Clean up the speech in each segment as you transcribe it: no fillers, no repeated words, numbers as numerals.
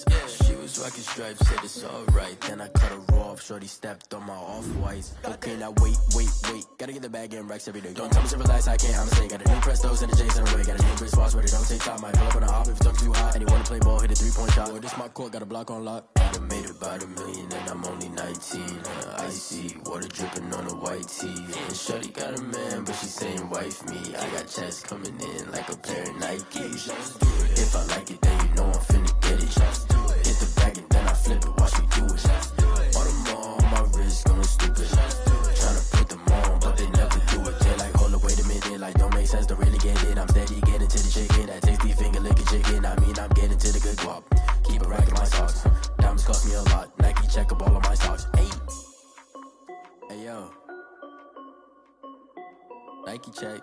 us. She was rocking stripes, said it's alright. Then I cut her off, shorty stepped on my off-whites. Okay, now wait. Gotta get the bag and racks every day. Don't tell me to relax, I can't, I'ma say. Got a new Prestos and a Jason away. Got a new wristwatch where they don't take time. Might pull up on a hop if it's talking too hot. And he wanna play ball, hit a 3-point shot. Well, this my court, got a block on lock. I done made about $1 million and I'm only 19. Icy, water dripping on a white tee. And shorty got a man, but she saying wife me. I got checks coming in like a pair of Nikes. If I like it, then you know I'm finna get it. Hit the bag and then I flip it, watch me do it. All them all on my wrist, going stupid. Tryna put them on, but they never do it. They're like, hold up, wait a minute, like don't make sense to really get it. I'm steady getting to the chicken, that tasty finger licking chicken. I mean, I'm getting to the good guap. Keep it racking my socks. Diamonds cost me a lot. Nike check up all of my stocks. Hey yo, Nike check.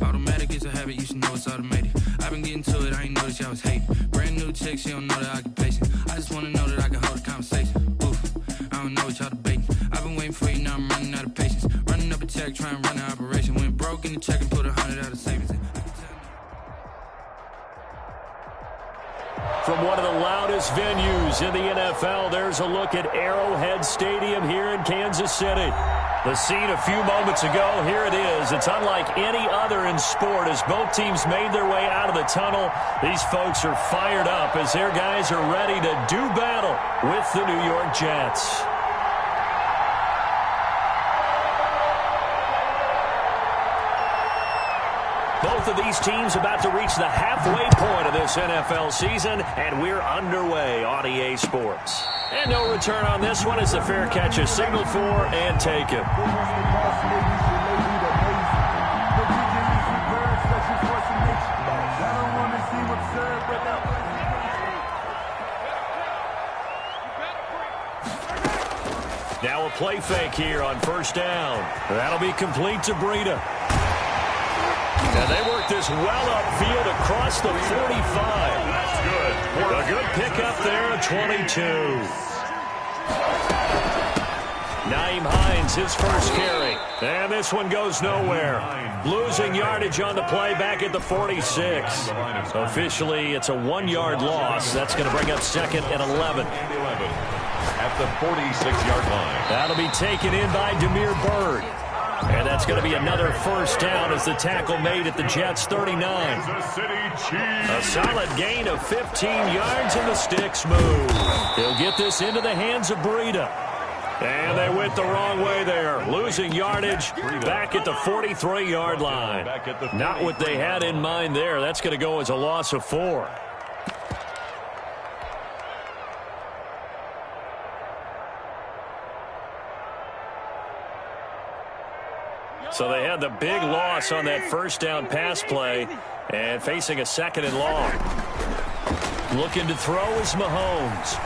Automatic is a habit, you should know it's automated. I've been getting to it, I ain't noticed y'all was hating. Brand new chick, she don't know the occupation. I just wanna know that I can hold a conversation. Oof, I don't know what y'all debating. I've been waiting for you, now I'm running out of patience. Running up a check, trying to run an operation. Went broke in the check and put 100 out of savings. From one of the loudest venues in the NFL, there's a look at Arrowhead Stadium here in Kansas City. The scene a few moments ago, here it is. It's unlike any other in sport as both teams made their way out of the tunnel. These folks are fired up as their guys are ready to do battle with the New York Jets. Both of these teams about to reach the halfway point of this NFL season, and we're underway on EA Sports. And no return on this one as the fair catch is signaled for and taken. Now a play fake here on first down. That'll be complete to Breida. And they work this well upfield across the 45. That's good. A good pickup there at 22. Naeem Hines, his first carry. And this one goes nowhere. Losing yardage on the play back at the 46. Officially, it's a 1-yard loss. That's going to bring up second and 11. At the 46-yard line. That'll be taken in by Damiere Byrd. And that's going to be another first down as the tackle made at the Jets' 39. A solid gain of 15 yards and the sticks move. He'll get this into the hands of Breida. And they went the wrong way there. Losing yardage back at the 43-yard line. Not what they had in mind there. That's going to go as a loss of 4. So they had the big loss on that first down pass play and facing a second and long. Looking to throw is Mahomes.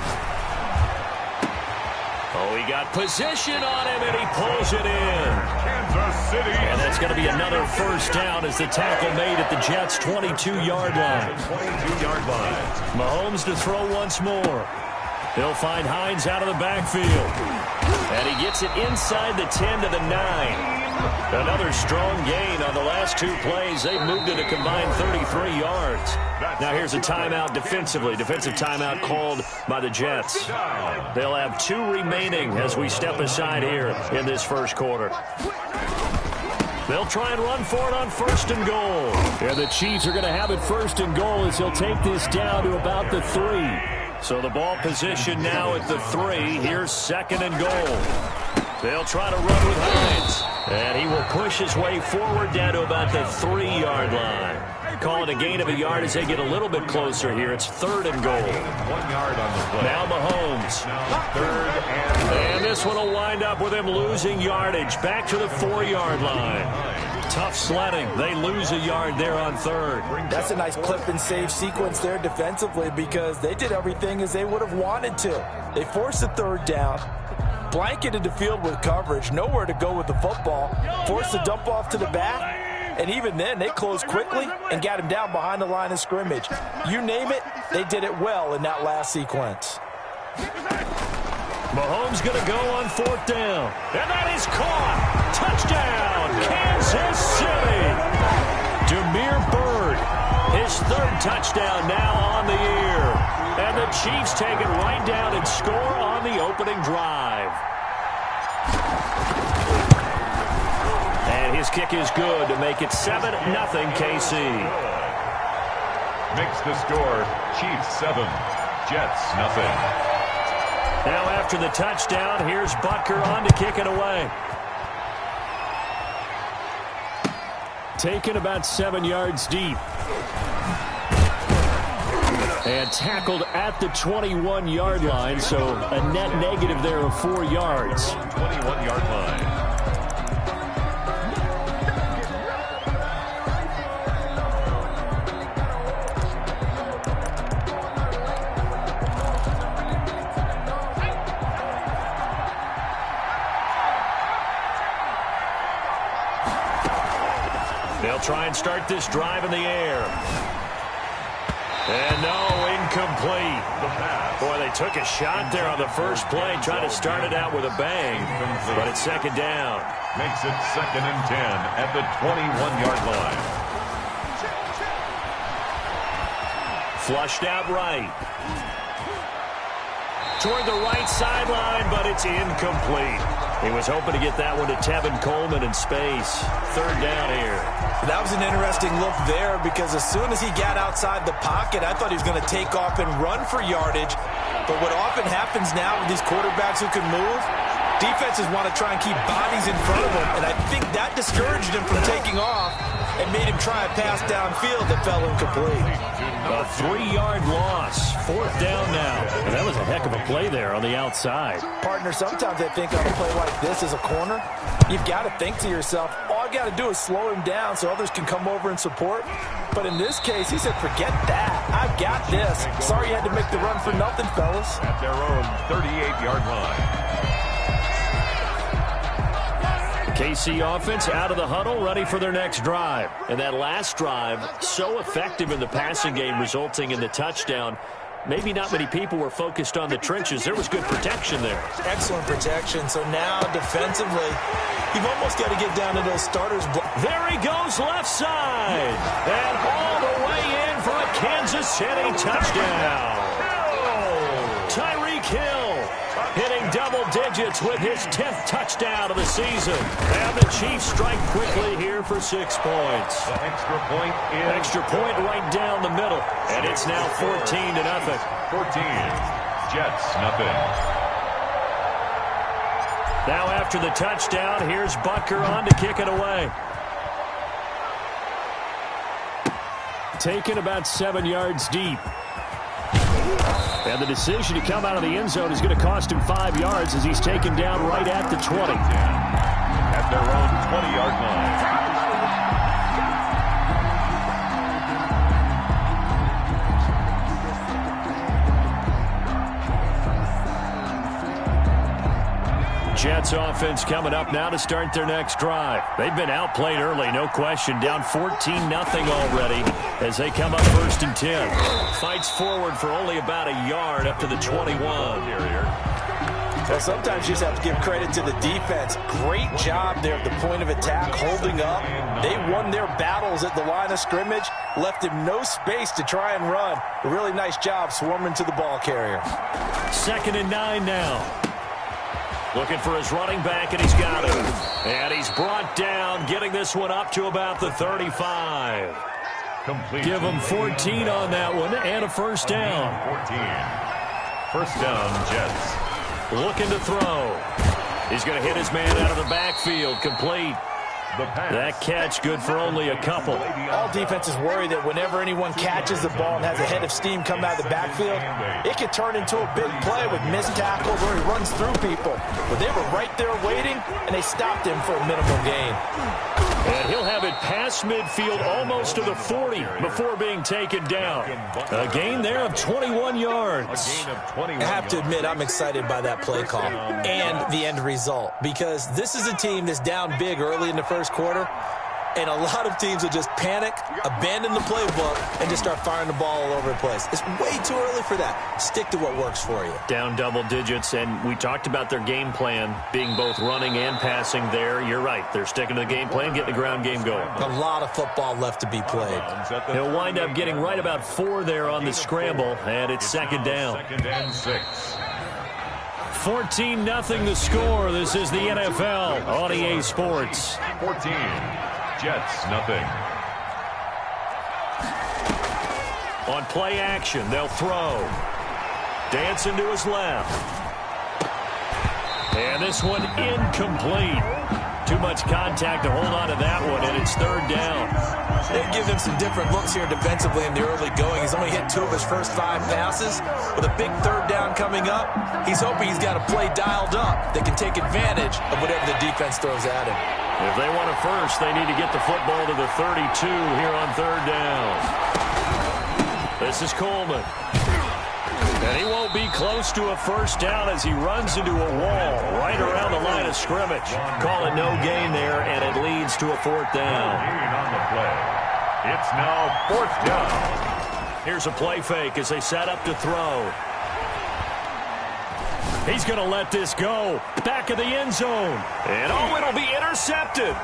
Oh, he got position on him and he pulls it in. Kansas City. And that's going to be another first down as the tackle made at the Jets' 22-yard line. 22-yard line. Mahomes to throw once more. He'll find Hines out of the backfield. And he gets it inside the 10 to the 9. Another strong gain on the last 2 plays. They've moved it a combined 33 yards. Now here's a timeout defensively. Defensive timeout called by the Jets. They'll have 2 remaining as we step aside here in this first quarter. They'll try and run for it on first and goal. And the Chiefs are going to have it first and goal as they'll take this down to about the 3. So the ball position now at the 3. Here's second and goal. They'll try to run with Hines. And he will push his way forward down to about the 3-yard line. Calling a gain of a yard as they get a little bit closer here. It's third and goal. 1 yard on the play. Now Mahomes. Third and this one will wind up with him losing yardage back to the 4-yard line. Tough sledding. They lose a yard there on third. That's a nice clip and save sequence there defensively because they did everything as they would have wanted to. They forced a third down. blanketed the field with coverage, nowhere to go with the football, forced to dump off to the back, and even then they closed quickly and got him down behind the line of scrimmage. You name it, they did it well in that last sequence. Mahomes going to go on 4th down. And that is caught. Touchdown, Kansas City. Damiere Byrd, his 3rd touchdown now on the year. And the Chiefs take it right down and score on the opening drive. And his kick is good to make it 7-0 KC. Makes the score Chiefs 7, Jets 0. Now after the touchdown, here's Butker on to kick it away. Taken about 7 yards deep. And tackled at the 21-yard line, so a net negative there of 4 yards. 21-yard line. They'll try and start this drive in the air. And no, incomplete. Boy, they took a shot there on the first play, trying to start it out with a bang, but it's 2nd down. Makes it 2nd and 10 at the 21-yard line. Flushed out right. Toward the right sideline, but it's incomplete. He was hoping to get that one to Tevin Coleman in space. 3rd down here. That was an interesting look there because as soon as he got outside the pocket, I thought he was going to take off and run for yardage. But what often happens now with these quarterbacks who can move, defenses want to try and keep bodies in front of them. And I think that discouraged him from taking off and made him try a pass downfield that fell incomplete. A 3-yard loss. 4th down now. And that was a heck of a play there on the outside. Partner, sometimes I think on a play like this as a corner, you've got to think to yourself, all I've got to do is slow him down so others can come over and support. But in this case, he said, forget that. I've got this. Sorry you had to make the run for nothing, fellas. At their own 38-yard line. KC offense out of the huddle, ready for their next drive. And that last drive, so effective in the passing game, resulting in the touchdown. Maybe not many people were focused on the trenches. There was good protection there. Excellent protection. So now, defensively, you've almost got to get down to those starters. There he goes, left side. And all the way in for a Kansas City touchdown. Tyreek Hill hitting double digits with his 10th touchdown of the season. And the Chiefs strike quickly here for 6 points. The extra point is... Extra point right down the middle. And it's now 14-0. 14. Jets 0. Now after the touchdown, here's Butker on to kick it away. Taken about 7 yards deep. And the decision to come out of the end zone is going to cost him 5 yards as he's taken down right at the 20. At their own 20-yard line. Jets offense coming up now to start their next drive. They've been outplayed early, no question. Down 14-0 already as they come up 1st and 10. Fights forward for only about a yard up to the 21. Well, sometimes you just have to give credit to the defense. Great job there at the point of attack, holding up. They won their battles at the line of scrimmage, left him no space to try and run. A really nice job swarming to the ball carrier. 2nd and 9 now. Looking for his running back, and he's got him. And he's brought down, getting this one up to about the 35. Complete. Give him 14 on that one, and a 1st down. 14. 1st down, Jets. Looking to throw. He's going to hit his man out of the backfield, complete. The pass. That catch good for only a couple. All defenses worry that whenever anyone catches the ball and has a head of steam come out of the backfield, it could turn into a big play with missed tackles where he runs through people. But they were right there waiting, and they stopped him for a minimal gain. And he'll have it past midfield almost to the 40 before being taken down. A gain there of 21 yards. I have to admit, I'm excited by that play call and the end result, because this is a team that's down big early in the first quarter, and a lot of teams will just panic, abandon the playbook, and just start firing the ball all over the place. It's way too early for that. Stick to what works for you. Down double digits, and we talked about their game plan being both running and passing there. You're right. They're sticking to the game plan, getting the ground game going. A lot of football left to be played. He'll wind up getting right about 4 there on the scramble, and it's second down. 2nd and 6. 14-0 the score. This is the NFL on EA Sports. 14. Jets, nothing. On play action, they'll throw. Dancing to his left. And this one incomplete. Too much contact to hold on to that one, and it's 3rd down. They give him some different looks here defensively in the early going. He's only hit 2 of his first 5 passes. With a big 3rd down coming up, he's hoping he's got a play dialed up that can take advantage of whatever the defense throws at him. If they want a first, they need to get the football to the 32 here on 3rd down. This is Coleman. And he won't be close to a first down as he runs into a wall right around the line of scrimmage. Call it no gain there, and it leads to a 4th down. On the play. It's now 4th down. Here's a play fake as they set up to throw. He's going to let this go. Back of the end zone. And oh, it'll be intercepted.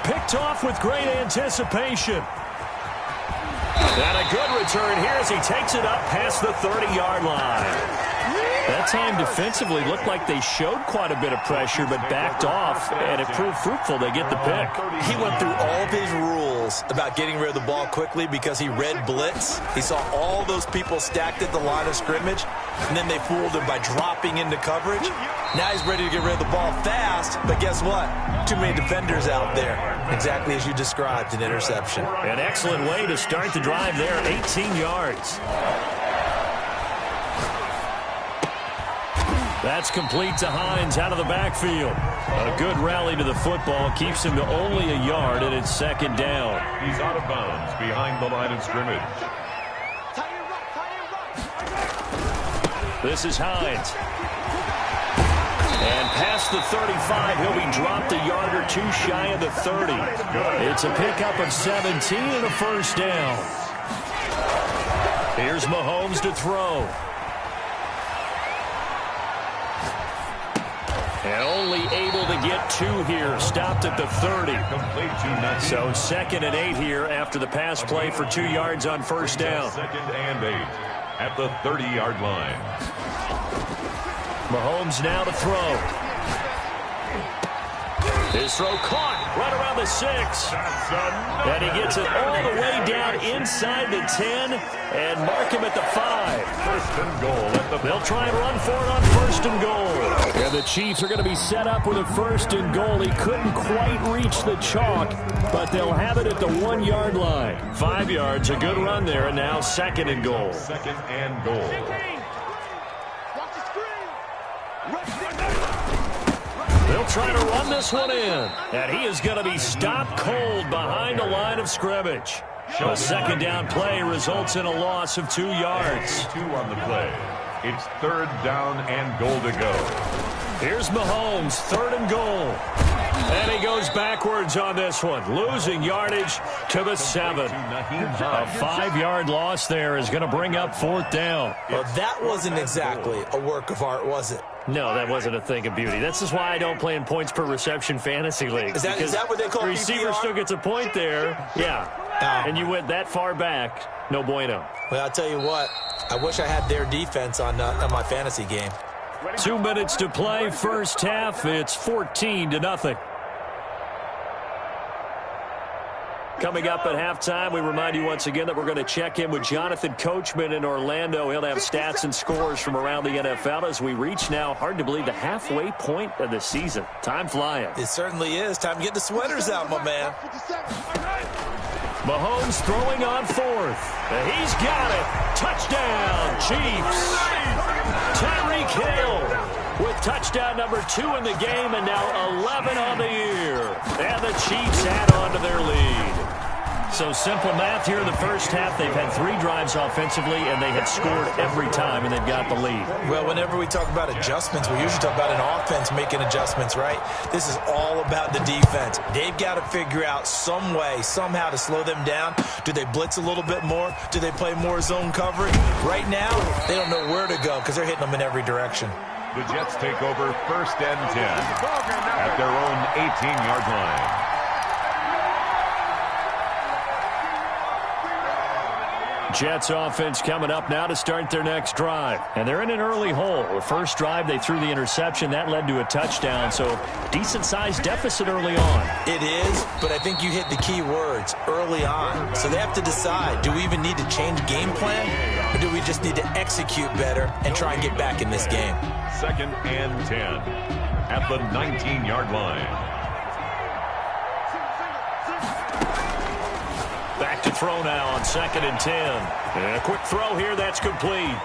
Picked off with great anticipation. And a good return here as he takes it up past the 30-yard line. That time defensively looked like they showed quite a bit of pressure but backed off, and it proved fruitful. They get the pick. He went through all of his rules about getting rid of the ball quickly because he read blitz. He saw all those people stacked at the line of scrimmage, and then they fooled him by dropping into coverage. Now he's ready to get rid of the ball fast, but guess what? Too many defenders out there. Exactly as you described, an interception. An excellent way to start the drive there, 18 yards. That's complete to Hines out of the backfield. A good rally to the football keeps him to only a yard, and it's 2nd down. He's out of bounds behind the line of scrimmage. This is Hines. And past the 35, he'll be dropped a yard or 2 shy of the 30. It's a pickup of 17 and a first down. Here's Mahomes to throw. And only able to get 2 here. Stopped at the 30. So 2nd and 8 here after the pass play for 2 yards on first down. 2nd and 8 at the 30-yard line. Mahomes now to throw. His throw caught right around the 6. And he gets it all the way down inside the 10 and mark him at the 5. First and goal at the... They'll try and run for it on 1st and goal. And the Chiefs are going to be set up with a 1st and goal. He couldn't quite reach the chalk, but they'll have it at the 1-yard line. 5 yards, a good run there, and now 2nd and goal. 2nd and goal. They'll try to run this one in. And he is going to be stopped cold behind the line of scrimmage. A 2nd down play results in a loss of 2 yards. 2 on the play. It's 3rd down and goal to go. Here's Mahomes, 3rd and goal. And he goes backwards on this one, losing yardage to the 7. A 5-yard loss there is going to bring up 4th down. Well, that wasn't exactly a work of art, was it? No, that wasn't a thing of beauty. This is why I don't play in points per reception fantasy leagues. Is that what they call the receiver PPR? still gets a point there. Yeah. And you went that far back. No bueno. Well, I'll tell you what. I wish I had their defense on my fantasy game. 2 minutes to play, first half. It's 14-0. Coming up at halftime, we remind you once again that we're going to check in with Jonathan Coachman in Orlando. He'll have stats and scores from around the NFL as we reach now, hard to believe, the halfway point of the season. Time flying. It certainly is. Time to get the sweaters out, my man. Mahomes throwing on fourth. He's got it. Touchdown, Chiefs. Tyreek Hill with touchdown number 2 in the game and now 11 on the year. And the Chiefs add on to their lead. So simple math here in the first half. They've had 3 drives offensively, and they have scored every time, and they've got the lead. Well, whenever we talk about adjustments, we usually talk about an offense making adjustments, right? This is all about the defense. They've got to figure out some way, somehow to slow them down. Do they blitz a little bit more? Do they play more zone coverage? Right now, they don't know where to go because they're hitting them in every direction. The Jets take over 1st and 10 at their own 18-yard line. Jets offense coming up now to start their next drive. And they're in an early hole. The first drive, they threw the interception. That led to a touchdown, so decent-sized deficit early on. It is, but I think you hit the key words, early on. So they have to decide, do we even need to change game plan, or do we just need to execute better and try and get back in this game? 2nd and 10 at the 19-yard line. Back to throw now on 2nd and 10. And a quick throw here, that's complete.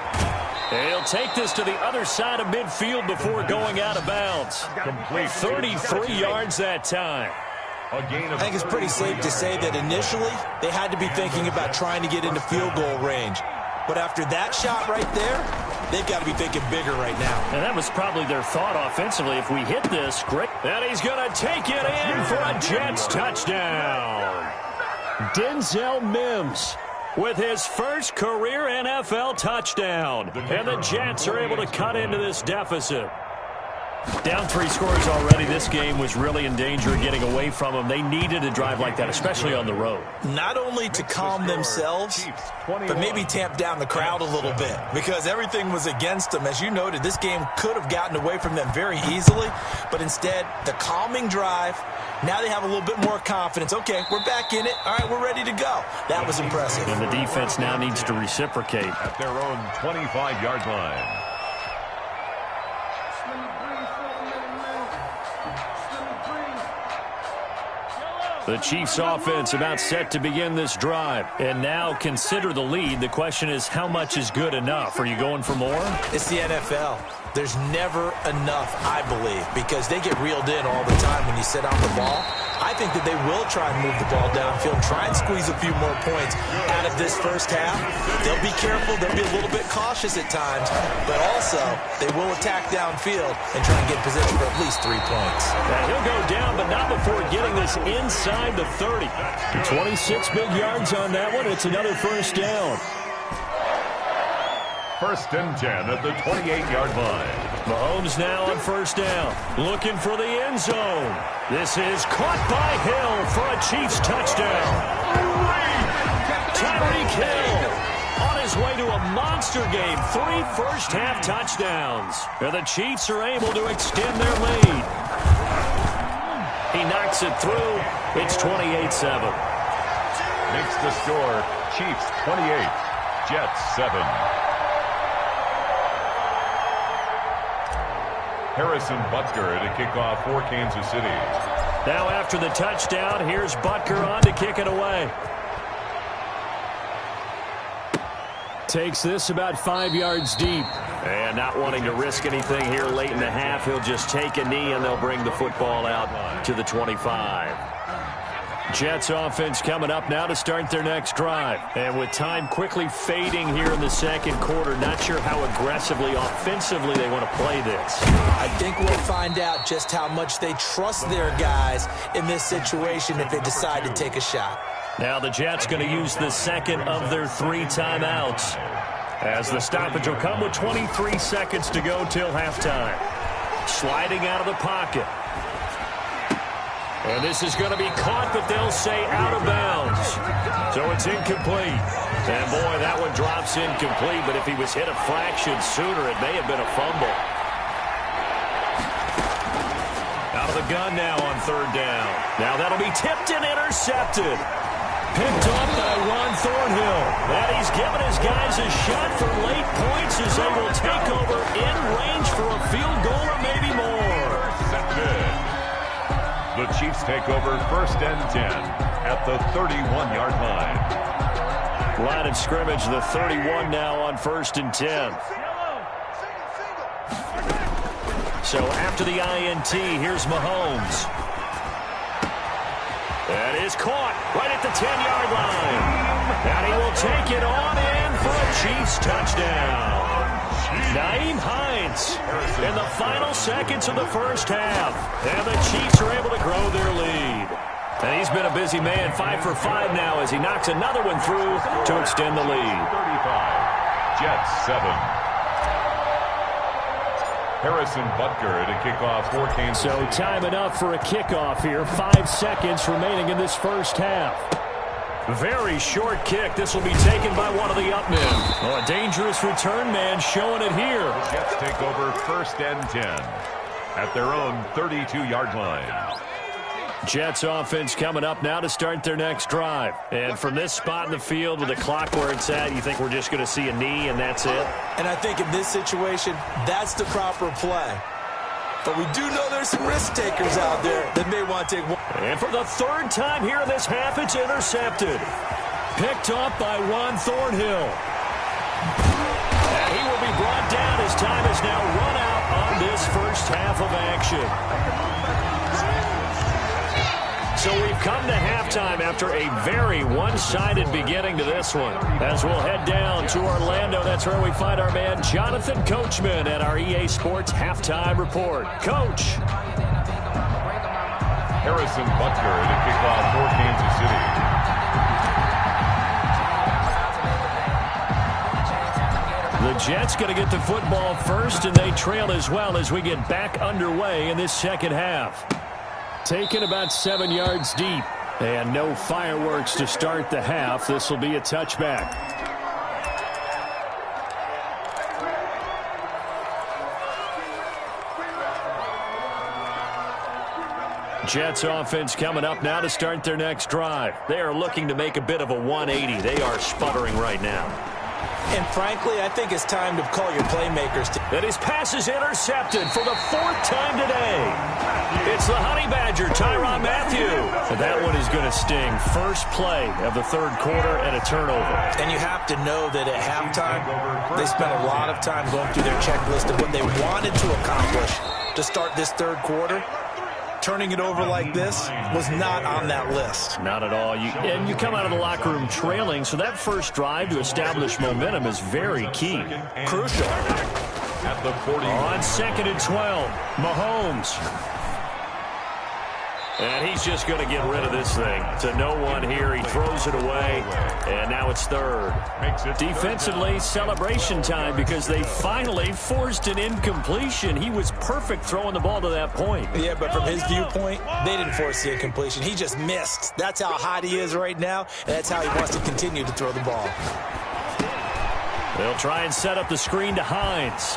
He'll take this to the other side of midfield before going out of bounds. Complete. 33 yards that time. A gain of I think it's pretty safe to say that initially they had to be thinking about trying to get into field goal range. But after that shot right there, they've got to be thinking bigger right now. And that was probably their thought offensively. If we hit this, great. And he's going to take it in for a Jets touchdown. Denzel Mims with his first career NFL touchdown. And the Jets are able to cut into this deficit. Down 3 scores already. This game was really in danger of getting away from them. They needed a drive like that, especially on the road. Not only to calm themselves, but maybe tamp down the crowd a little bit because everything was against them. As you noted, this game could have gotten away from them very easily, but instead, the calming drive, now they have a little bit more confidence. Okay, we're back in it. All right, we're ready to go. That was impressive. And the defense now needs to reciprocate. at their own 25-yard line. The Chiefs offense about set to begin this drive. And now consider the lead. The question is, how much is good enough? Are you going for more? It's the NFL. There's never enough, I believe, because they get reeled in all the time when you sit on the ball. I think that they will try and move the ball downfield, try and squeeze a few more points out of this first half. They'll be careful. They'll be a little bit cautious at times, but also they will attack downfield and try and get position for at least 3 points. Now he'll go down, but not before getting this inside the 30. 26 big yards on that one. It's another first down. 1st and 10 at the 28-yard line. Mahomes now on first down, looking for the end zone. This is caught by Hill for a Chiefs touchdown. Tyreek Hill on his way to a monster game, 3 first-half touchdowns. And the Chiefs are able to extend their lead. He knocks it through. It's 28-7. Makes the score Chiefs 28, Jets 7. Harrison Butker to kick off for Kansas City. Now after the touchdown, here's Butker on to kick it away. Takes this about 5 yards deep. And not wanting to risk anything here late in the half, he'll just take a knee and they'll bring the football out to the 25. Jets offense coming up now to start their next drive. And with time quickly fading here in the second quarter, not sure how aggressively, offensively they want to play this. I think we'll find out just how much they trust their guys in this situation if they decide to take a shot. Now the Jets going to use the second of their 3 timeouts, as the stoppage will come with 23 seconds to go till halftime. Sliding out of the pocket. And this is going to be caught, but they'll say out of bounds. So it's incomplete. And boy, that one drops incomplete, but if he was hit a fraction sooner, it may have been a fumble. Out of the gun now on 3rd down. Now that'll be tipped and intercepted. Picked off by Juan Thornhill. And he's given his guys a shot for late points as they will take over in range for a field goal or maybe more. The Chiefs take over 1st and 10 at the 31-yard line. Line of scrimmage, the 31 now on 1st and 10. So after the INT, here's Mahomes. That is caught right at the 10-yard line. And he will take it on in for a Chiefs touchdown. Nyheim Hines in the final seconds of the first half. And the Chiefs are able to grow their lead. And he's been a busy man, 5 for 5 now as he knocks another one through to extend the lead. 35, Jets 7. Harrison Butker to kick off for Kansas. So time enough for a kickoff here. 5 seconds remaining in this first half. Very short kick. This will be taken by one of the up men. Oh, a dangerous return man showing it here. The Jets take over 1st and 10 at their own 32-yard line. Jets offense coming up now to start their next drive. And from this spot in the field with the clock where it's at, you think we're just going to see a knee and that's it? And I think in this situation, that's the proper play. But we do know there's some risk takers out there that may want to take one. And for the 3rd time here in this half, it's intercepted. Picked off by Juan Thornhill. And he will be brought down as time is now run out on this first half of action. So we've come to halftime after a very one-sided beginning to this one. As we'll head down to Orlando, that's where we find our man Jonathan Coachman at our EA Sports Halftime Report. Coach. Harrison Butker to kick off for Kansas City. The Jets going to get the football first, and they trail as well as we get back underway in this second half. Taken about 7 yards deep. And no fireworks to start the half. This will be a touchback. Jets offense coming up now to start their next drive. They are looking to make a bit of a 180. They are sputtering right now. And frankly, I think it's time to call your playmakers. And his pass is intercepted for the 4th time today. It's the Honey Badger, Tyrann Mathieu. And that one is going to sting. First play of the 3rd quarter and a turnover. And you have to know that at halftime, they spent a lot of time going through their checklist of what they wanted to accomplish to start this 3rd quarter. Turning it over like this was not on that list. Not at all. And you come out of the locker room trailing, so that first drive to establish momentum is very key. Crucial. At the 40. On 2nd and 12, Mahomes. And he's just going to get rid of this thing. To no one here. He throws it away. And now it's 3rd. Defensively, celebration time because they finally forced an incompletion. He was perfect throwing the ball to that point. Yeah, but from his viewpoint, they didn't force the incompletion. He just missed. That's how hot he is right now, and that's how he wants to continue to throw the ball. They'll try and set up the screen to Hines.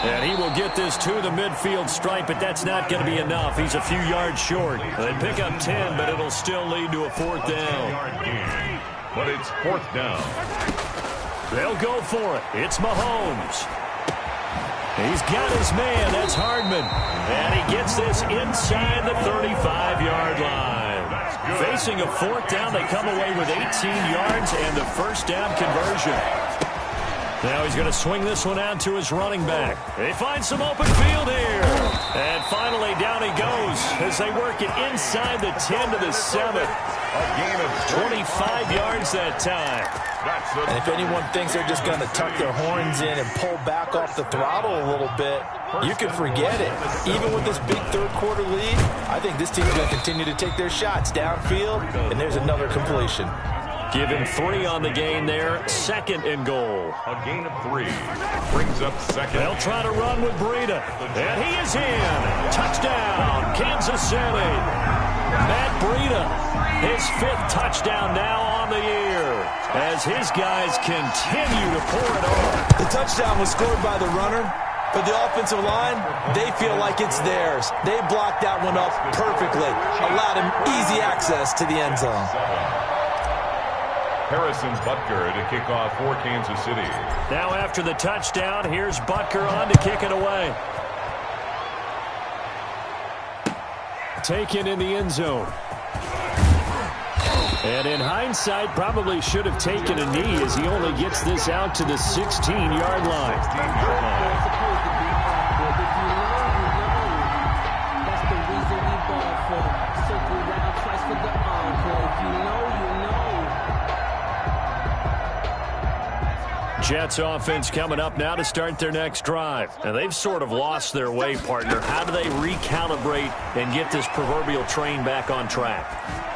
And he will get this to the midfield stripe, but that's not going to be enough. He's a few yards short. They pick up 10, but it'll still lead to a 4th down. But it's 4th down. They'll go for it. It's Mahomes. He's got his man. That's Hardman. And he gets this inside the 35-yard line. Facing a 4th down, they come away with 18 yards and the first down conversion. Now he's going to swing this one out to his running back. They find some open field here. And finally down he goes as they work it inside the 10 to the 7. A gain of 25 yards that time. And if anyone thinks they're just going to tuck their horns in and pull back off the throttle a little bit, you can forget it. Even with this big 3rd quarter lead, I think this team's going to continue to take their shots downfield, and there's another completion. Give him 3 on the gain there. 2nd and goal. A gain of 3. Brings up 2nd. They'll try to run with Breida. And he is in. Touchdown, Kansas City. Matt Breida, his 5th touchdown now on the year as his guys continue to pour it on. The touchdown was scored by the runner, but the offensive line, they feel like it's theirs. They blocked that one up perfectly, allowed him easy access to the end zone. Harrison Butker to kick off for Kansas City. Now after the touchdown, here's Butker on to kick it away. Taken in the end zone. And in hindsight, probably should have taken a knee as he only gets this out to the 16-yard line. 16-yard line. That's the reason we ball for. Circle round twice for the encore. If you know, you know. Jets offense coming up now to start their next drive. And they've sort of lost their way, partner. How do they recalibrate and get this proverbial train back on track?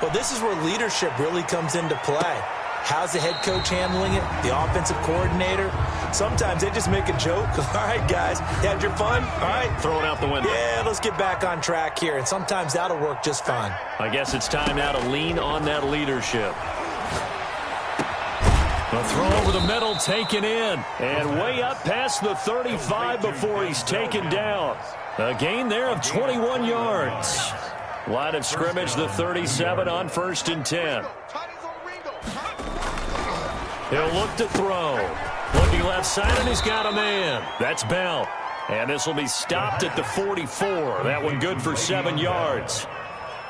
Well, this is where leadership really comes into play. How's the head coach handling it? The offensive coordinator? Sometimes they just make a joke. All right, guys, you had your fun? All right. Throw it out the window. Yeah, let's get back on track here. And sometimes that'll work just fine. I guess it's time now to lean on that leadership. A throw over the middle, taken in. And way up past the 35 before he's taken down. A gain there of 21 yards. Line of scrimmage, the 37 on 1st and 10. He'll look to throw. Looking left side, and he's got a man. That's Bell. And this will be stopped at the 44. That one good for 7 yards.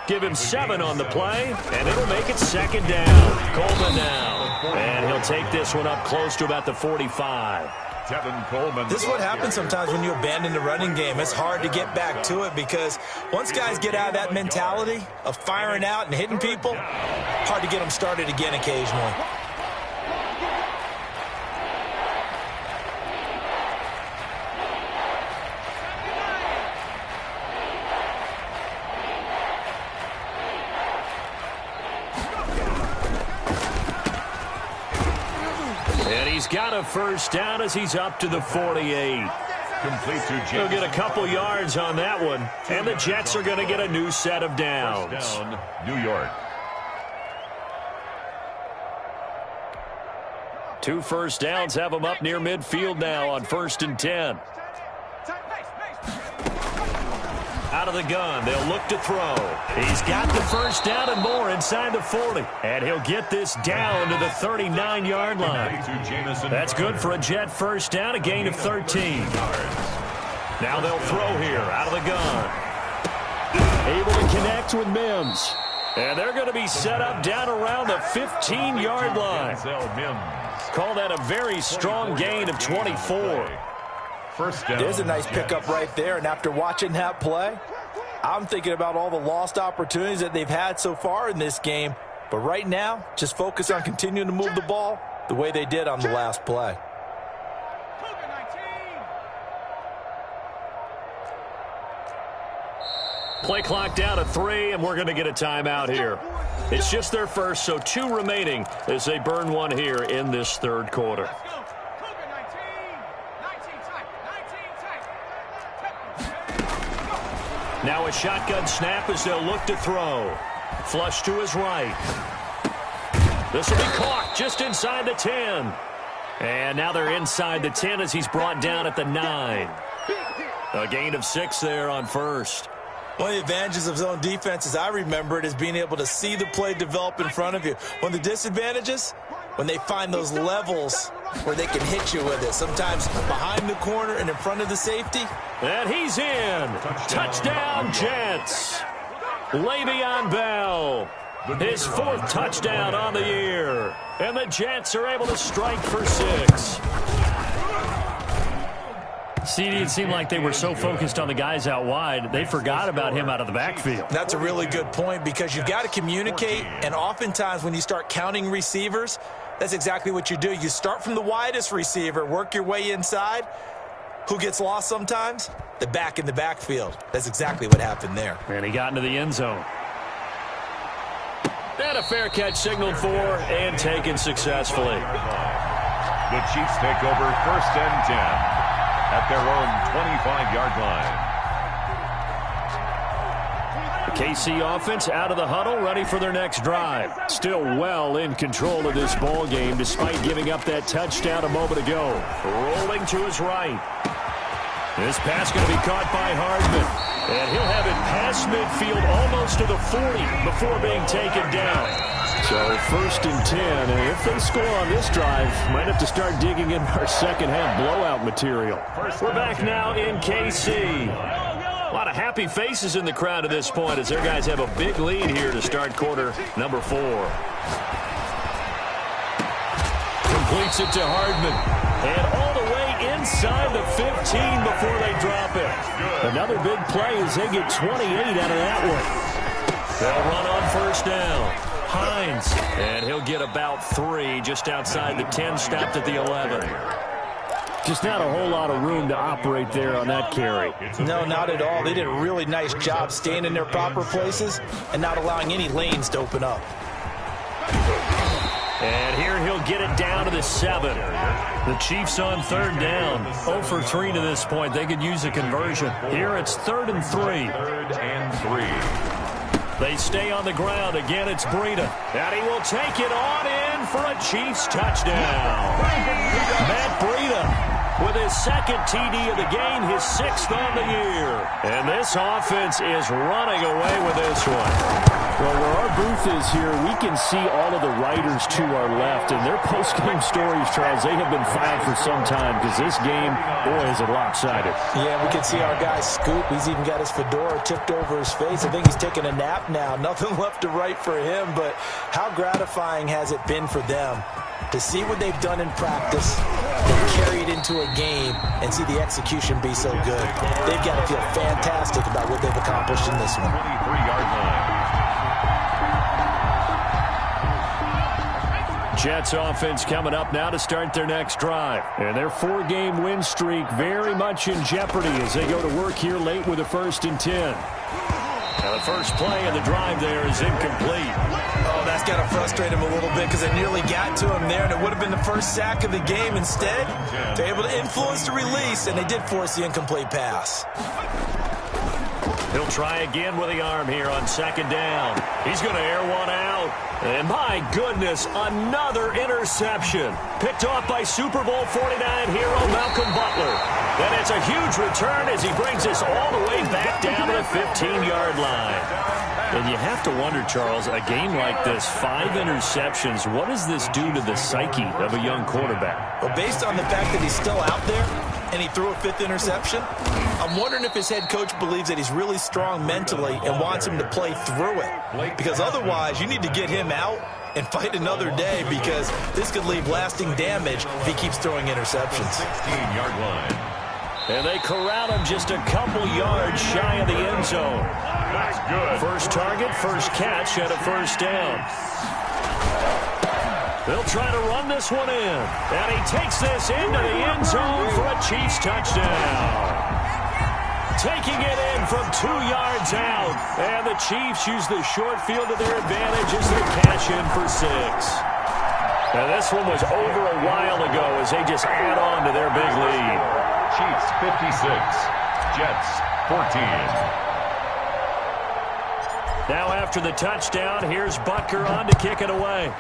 Give him 7 on the play, and it'll make it 2nd down. Coleman now. And he'll take this one up close to about the 45. Tevin Coleman. This is what happens sometimes when you abandon the running game. It's hard to get back to it because once guys get out of that mentality of firing out and hitting people, hard to get them started again occasionally. He's got a 1st down as he's up to the 48. Complete to James. He'll get a couple yards on that one, and the Jets are going to get a new set of downs. First down, New York. 2 first downs have him up near midfield now on 1st and 10. Out of the gun, they'll look to throw. He's got the 1st down and more inside the 40. And he'll get this down to the 39-yard line. That's good for a Jet 1st down, a gain of 13. Now they'll throw here out of the gun. Able to connect with Mims. And they're going to be set up down around the 15-yard line. Call that a very strong gain of 24. First down. There's a nice pickup right there, and after watching that play, I'm thinking about all the lost opportunities that they've had so far in this game. But right now, just focus on continuing to move the ball the way they did on the last play. Play clock down to 3, and we're going to get a timeout here. It's just their first, so 2 remaining as they burn one here in this 3rd quarter. Now a shotgun snap as they'll look to throw. Flush to his right. This will be caught just inside the 10. And now they're inside the 10 as he's brought down at the 9. A gain of 6 there on 1st. One of the advantages of zone defense, as I remember it, is being able to see the play develop in front of you. One of the disadvantages, when they find those levels where they can hit you with it. Sometimes behind the corner and in front of the safety. And he's in. Touchdown, Jets. Le'Veon Bell. His 4th touchdown on the year. And the Jets are able to strike for 6. CD, it seemed like they were so focused on the guys out wide, they forgot about him out of the backfield. That's a really good point because you've got to communicate, and oftentimes when you start counting receivers, that's exactly what you do. You start from the widest receiver, work your way inside. Who gets lost sometimes? The back in the backfield. That's exactly what happened there. And he got into the end zone. And a fair catch signaled for and taken successfully. The Chiefs take over 1st and 10. At their own 25-yard line. The KC offense out of the huddle, ready for their next drive. Still well in control of this ball game, despite giving up that touchdown a moment ago. Rolling to his right. This pass going to be caught by Hardman. And he'll have it past midfield almost to the 40 before being taken down. So 1st and 10, and if they score on this drive, might have to start digging in our second-half blowout material. We're back now in KC. A lot of happy faces in the crowd at this point as their guys have a big lead here to start quarter number 4. Completes it to Hardman. And all the way inside the 15 before they drop it. Another big play as they get 28 out of that one. They'll run on 1st down. Hines. And he'll get about 3 just outside the 10, stopped at the 11. Just not a whole lot of room to operate there on that carry. No, not at all. They did a really nice job staying in their proper places and not allowing any lanes to open up. And here he'll get it down to the 7. The Chiefs on 3rd down. 0 for 3 to this point. They could use a conversion. Here it's 3rd and 3. 3rd and 3. They stay on the ground. Again, it's Breida. And he will take it on in for a Chiefs touchdown. Matt Breida with his 2nd TD of the game, his 6th on the year. And this offense is running away with this one. Well, where our booth is here, we can see all of the writers to our left. And their post-game stories, Charles, they have been filed for some time because this game, boy, is it lopsided. Yeah, we can see our guy Scoop. He's even got his fedora tipped over his face. I think he's taking a nap now. Nothing left to write for him, but how gratifying has it been for them to see what they've done in practice and carry it into a game and see the execution be so good. They've got to feel fantastic about what they've accomplished in this one. 23-yard line. Jets offense coming up now to start their next drive. And their 4-game win streak very much in jeopardy as they go to work here late with a 1st and 10. Now the first play of the drive there is incomplete. Oh, that's got to frustrate him a little bit because it nearly got to him there, and it would have been the first sack of the game. Instead, they're able to influence the release, and they did force the incomplete pass. He'll try again with the arm here on 2nd down. He's going to air one out. And my goodness, another interception. Picked off by Super Bowl 49 hero Malcolm Butler. And it's a huge return as he brings us all the way back down to the 15-yard line. And you have to wonder, Charles, a game like this, 5 interceptions, what does this do to the psyche of a young quarterback? Well, based on the fact that he's still out there and he threw a 5th interception, I'm wondering if his head coach believes that he's really strong mentally and wants him to play through it. Because otherwise, you need to get him out and fight another day because this could leave lasting damage if he keeps throwing interceptions. 16-yard line. And they corral him just a couple yards shy of the end zone. That's good. First target, first catch at a 1st down. They'll try to run this one in. And he takes this into the end zone for a Chiefs touchdown. Taking it in from 2 yards out. And the Chiefs use the short field to their advantage as they cash in for 6. Now this one was over a while ago as they just add on to their big lead. Chiefs 56, Jets 14. Now after the touchdown, here's Butker on to kick it away.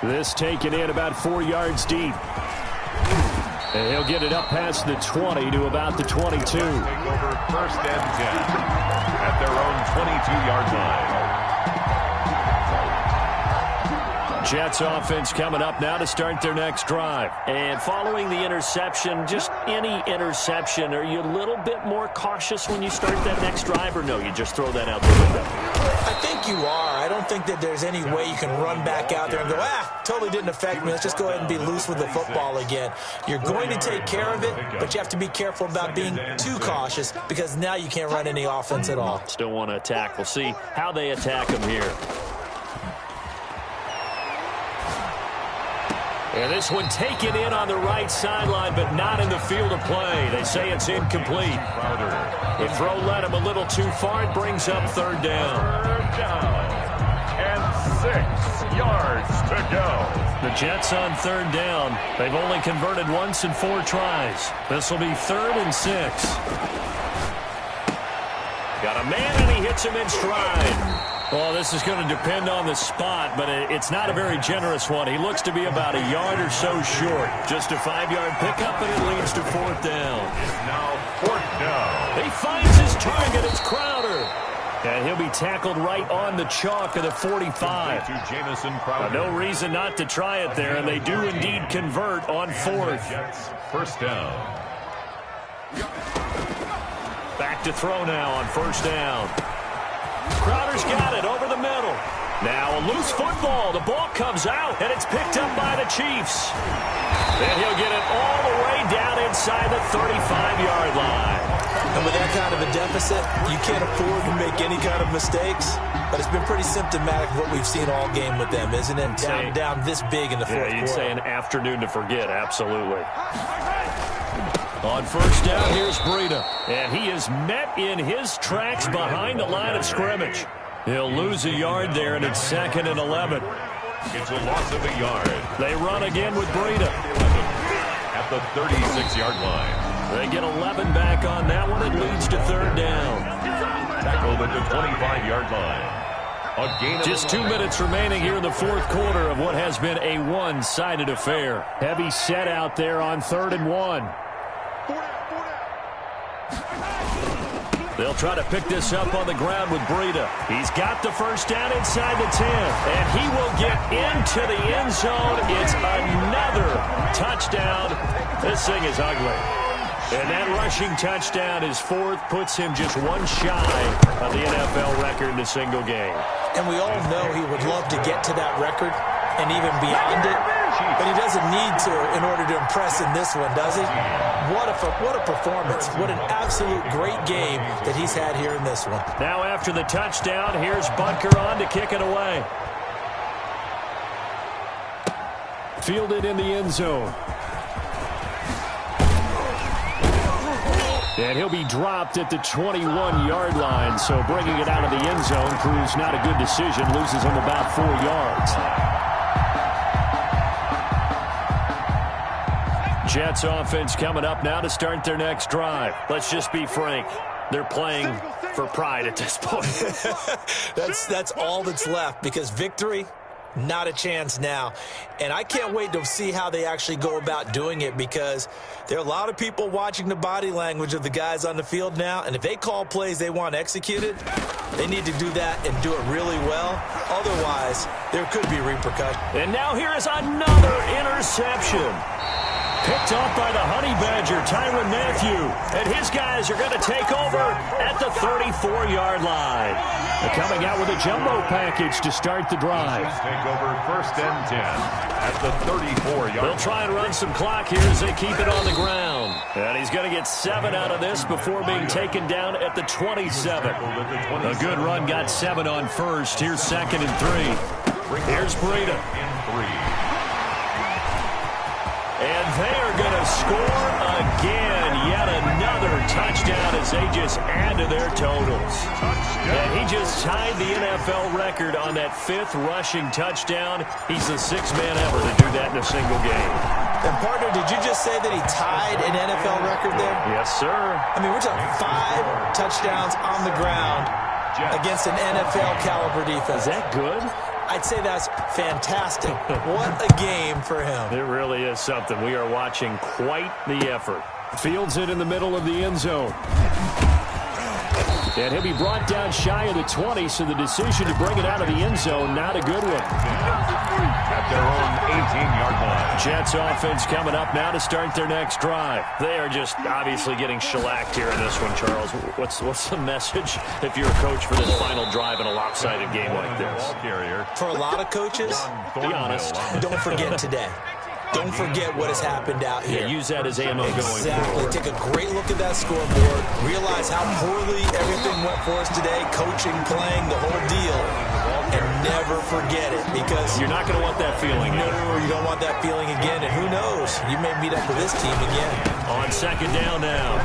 This taken in about 4 yards deep. And he'll get it up past the 20 to about the 22. Take over 1st and 10 at their own 22-yard line. Jets offense coming up now to start their next drive. And following the interception, just any interception, are you a little bit more cautious when you start that next drive, or no, you just throw that out the window? I think you are. I don't think that there's any way you can run back out there and go, totally didn't affect me. Let's just go ahead and be loose with the football again. You're going to take care of it, but you have to be careful about being too cautious because now you can't run any offense at all. Still want to attack. We'll see how they attack him here. And this one taken in on the right sideline, but not in the field of play. They say it's incomplete. The throw led him a little too far. It brings up 3rd down. 3rd down. And 6 yards to go. The Jets on 3rd down. They've only converted once in 4 tries. This will be 3rd and 6. Got a man, and he hits him in stride. Well, this is going to depend on the spot, but it's not a very generous one. He looks to be about a yard or so short. Just a 5-yard pickup, and it leads to 4th down. It's now 4th down. He finds his target. It's Crowder. And he'll be tackled right on the chalk of the 45. No reason not to try it there, and they do indeed convert on fourth. First down. Back to throw now on first down. Crowder's got it over the middle. Now a loose football. The ball comes out, and it's picked up by the Chiefs. And he'll get it all the way down inside the 35-yard line. And with that kind of a deficit, you can't afford to make any kind of mistakes. But it's been pretty symptomatic of what we've seen all game with them, isn't it? Down this big in the fourth quarter. You'd say an afternoon to forget, absolutely. On first down, here's Breida. And he is met in his tracks behind the line of scrimmage. He'll lose a yard there, and it's 2nd and 11. It's a loss of a yard. They run again with Breida. At the 36-yard line. They get 11 back on that one. It leads to third down. Tackled at the 25-yard line. Just 2 minutes remaining here in the fourth quarter of what has been a one-sided affair. Heavy set out there on 3rd and 1. They'll try to pick this up on the ground with Breida. He's got the first down inside the 10, and he will get into the end zone. It's another touchdown. This thing is ugly. And that rushing touchdown, his fourth, puts him just one shy of the NFL record in a single game. And we all know he would love to get to that record and even beyond it, but he doesn't need to in order to impress in this one, does he? What a performance. What an absolute great game that he's had here in this one. Now after the touchdown, here's Butker on to kick it away. Fielded in the end zone. And he'll be dropped at the 21-yard line, so bringing it out of the end zone proves not a good decision, loses him about 4 yards. Jets offense coming up now to start their next drive. Let's just be frank. They're playing for pride at this point. That's all that's left, because victory, not a chance now. And I can't wait to see how they actually go about doing it, because there are a lot of people watching the body language of the guys on the field now, and if they call plays they want executed, they need to do that and do it really well. Otherwise, there could be repercussions. And now here is another interception. Picked off by the Honey Badger, Tyrann Mathieu. And his guys are going to take over at the 34-yard line. They're coming out with a jumbo package to start the drive. Take over 1st and 10 at the 34-yard line. They'll try and run some clock here as they keep it on the ground. And he's going to get 7 out of this before being taken down at the 27. A good run got 7 on first. Here's 2nd and 3. Here's Breida. And they are going to score again. Yet another touchdown as they just add to their totals. And he just tied the NFL record on that 5th rushing touchdown. He's the 6th man ever to do that in a single game. And, partner, did you just say that he tied an NFL record there? Yes, sir. I mean, we're talking 5 touchdowns on the ground against an NFL-caliber defense. Is that good? I'd say that's fantastic. What a game for him. It really is something. We are watching quite the effort. Fields it in the middle of the end zone. And he'll be brought down shy of the 20, so the decision to bring it out of the end zone, not a good one. At their own 18-yard line. Jets offense coming up now to start their next drive. They are just obviously getting shellacked here in this one, Charles. What's the message if you're a coach for this final drive in a lopsided game like this? For a lot of coaches, be honest. Don't forget today. Don't forget what has happened out here. Yeah, use that as ammo going forward. Exactly. Take a great look at that scoreboard. Realize how poorly everything went for us today. Coaching, playing, the whole deal. And never forget it, because you're not going to want that feeling. No, you don't want that feeling again. And who knows? You may meet up with this team again. On 2nd down now.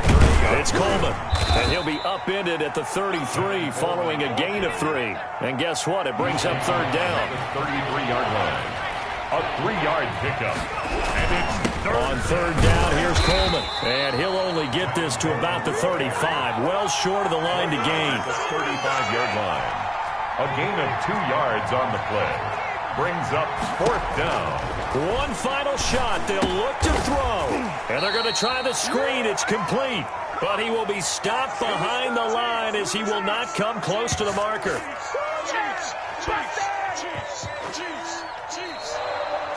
It's Coleman. And he'll be upended at the 33 following a gain of 3. And guess what? It brings up 3rd down. 33-yard line. A 3-yard pickup. And it's on 3rd down, here's Coleman. And he'll only get this to about the 35. Well short of the line to gain. The 35-yard line. A gain of 2 yards on the play. Brings up 4th down. One final shot. They'll look to throw. And they're going to try the screen. It's complete. But he will be stopped behind the line as he will not come close to the marker.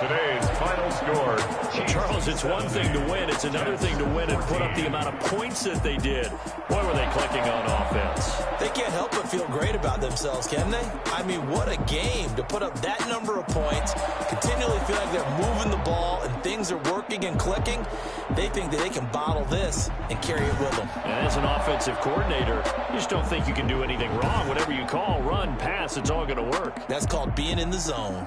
Today's final score. Charles, it's one thing to win. It's another thing to win and put up the amount of points that they did. Boy, were they clicking on offense. They can't help but feel great about themselves, can they? I mean, what a game to put up that number of points, continually feel like they're moving the ball and things are working and clicking. They think that they can bottle this and carry it with them. And as an offensive coordinator, you just don't think you can do anything wrong. Whatever you call, run, pass, it's all going to work. That's called being in the zone.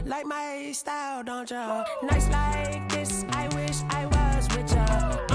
Like my style, don't ya? Nights like this, I wish I was with ya.